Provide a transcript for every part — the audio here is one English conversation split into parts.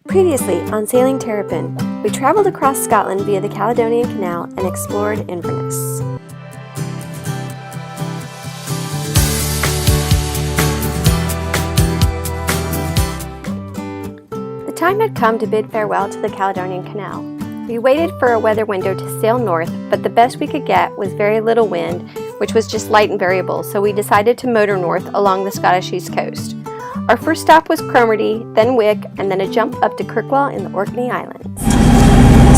Previously on Sailing Terrapin, we traveled across Scotland via the Caledonian Canal and explored Inverness. The time had come to bid farewell to the Caledonian Canal. We waited for a weather window to sail north, but the best we could get was very little wind, which was just light and variable, so we decided to motor north along the Scottish east coast. Our first stop was Cromarty, then Wick, and then a jump up to Kirkwall in the Orkney Islands.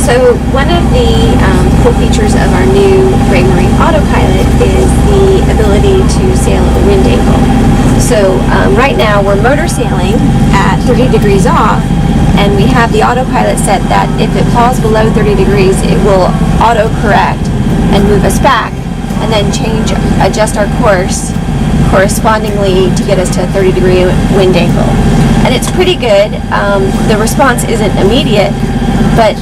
So one of the cool features of our new Raymarine autopilot is the ability to sail at the wind angle. So right now we're motor sailing at 30 degrees off, and we have the autopilot set that if it falls below 30 degrees, it will auto-correct and move us back, and then adjust our course correspondingly to get us to a 30-degree wind angle. And it's pretty good. The response isn't immediate, but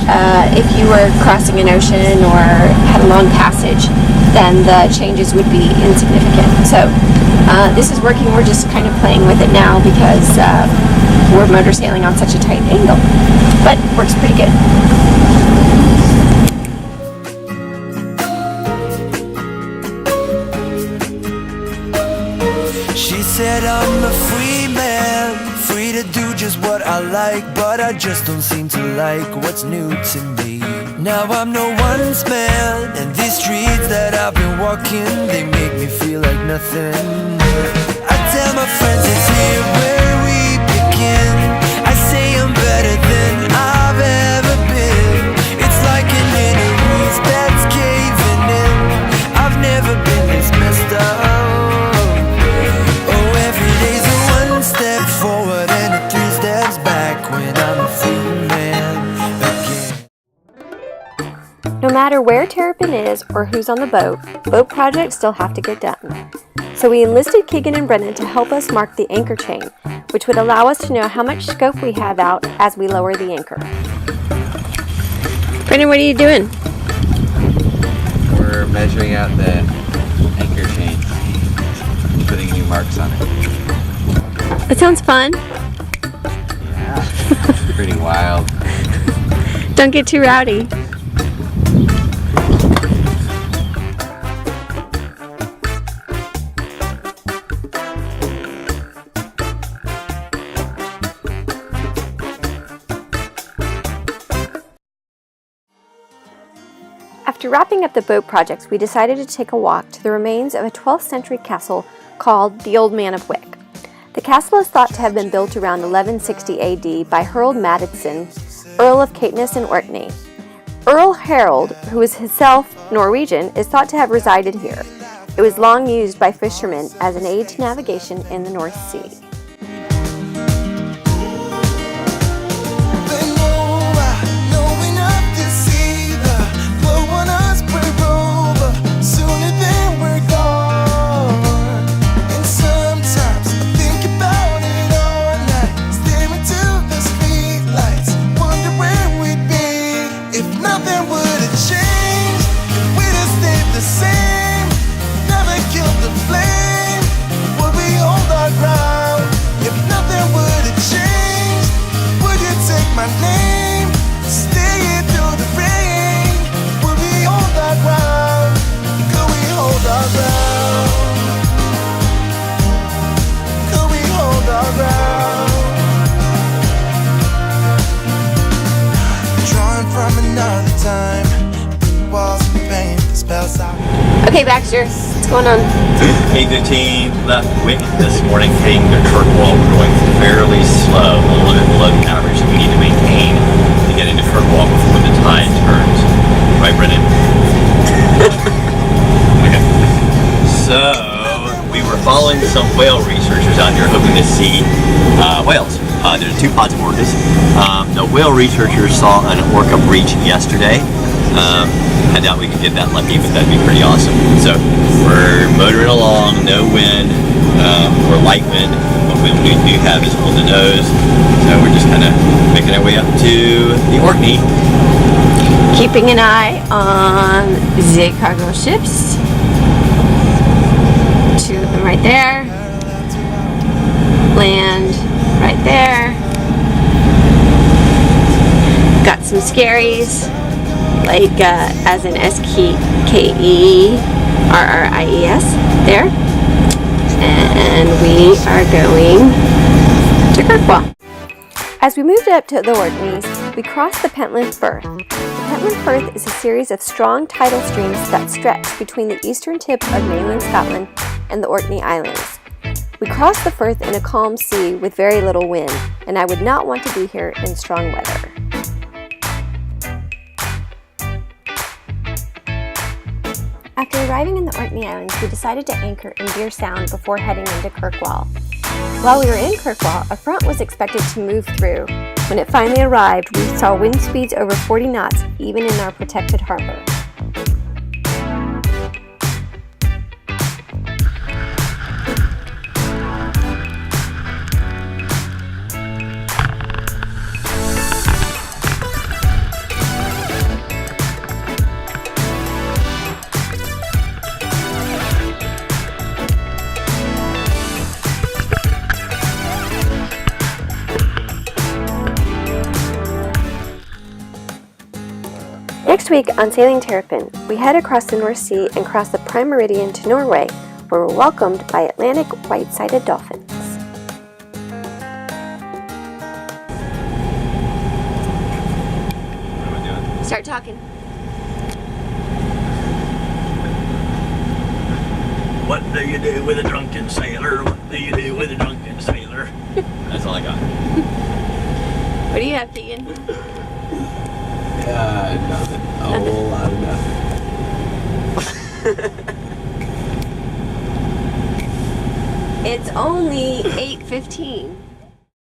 if you were crossing an ocean or had a long passage, then the changes would be insignificant. So this is working. We're just kind of playing with it now because we're motor sailing on such a tight angle, but it works pretty good. She said I'm a free man, free to do just what I like, but I just don't seem to like what's new to me. Now I'm no one's man, and these streets that I've been walking, they make me feel like nothing. I tell my friends it's here where we begin. I say I'm better than I've ever been. It's like an inner ease that's caving in. I've never been this messed up. Step forward and 3 steps back when I'm a free man again. No matter where Terrapin is or who's on the boat projects still have to get done. So we enlisted Keegan and Brennan to help us mark the anchor chain, which would allow us to know how much scope we have out as we lower the anchor. Brennan, what are you doing? We're measuring out the anchor chain, putting new marks on it. That sounds fun. Yeah, it's pretty wild. Don't get too rowdy. After wrapping up the boat projects, we decided to take a walk to the remains of a 12th century castle called the Old Man of Wick. The castle is thought to have been built around 1160 AD by Harold Madison, Earl of Caithness and Orkney. Earl Harold, who is himself Norwegian, is thought to have resided here. It was long used by fishermen as an aid to navigation in the North Sea. Okay, Baxter, what's going on? 8:15, left Wick this morning, heading to Kirkwall. We're going fairly slow, a little bit below the average that we need to maintain to get into Kirkwall before the tide turns. Right, Brennan? Okay. So, we were following some whale researchers out here hoping to see whales. There's 2 pods of orcas. The whale researchers saw an orca breach yesterday. I doubt we could get that lucky, but that'd be pretty awesome. So we're motoring along, no wind, or light wind. What wind we do have is on the nose. So we're just kind of making our way up to the Orkney. Keeping an eye on the cargo ships. 2 of them right there. Land right there. some scaries, like as in SKERRIES there. And we are going to Kirkwall. As we moved up to the Orkneys, we crossed the Pentlands Birth. The Pentlands Birth is a series of strong tidal streams that stretch between the eastern tip of mainland Scotland and the Orkney Islands. We crossed the Firth in a calm sea with very little wind, and I would not want to be here in strong weather. After arriving in the Orkney Islands, we decided to anchor in Deer Sound before heading into Kirkwall. While we were in Kirkwall, a front was expected to move through. When it finally arrived, we saw wind speeds over 40 knots, even in our protected harbor. Next week on Sailing Terrapin, we head across the North Sea and cross the Prime Meridian to Norway, where we're welcomed by Atlantic white-sided dolphins. What am I doing? Start talking. What do you do with a drunken sailor? What do you do with a drunken sailor? That's all I got. What do you have, Keegan? Nothing. A whole lot of nothing. It's only 8:15.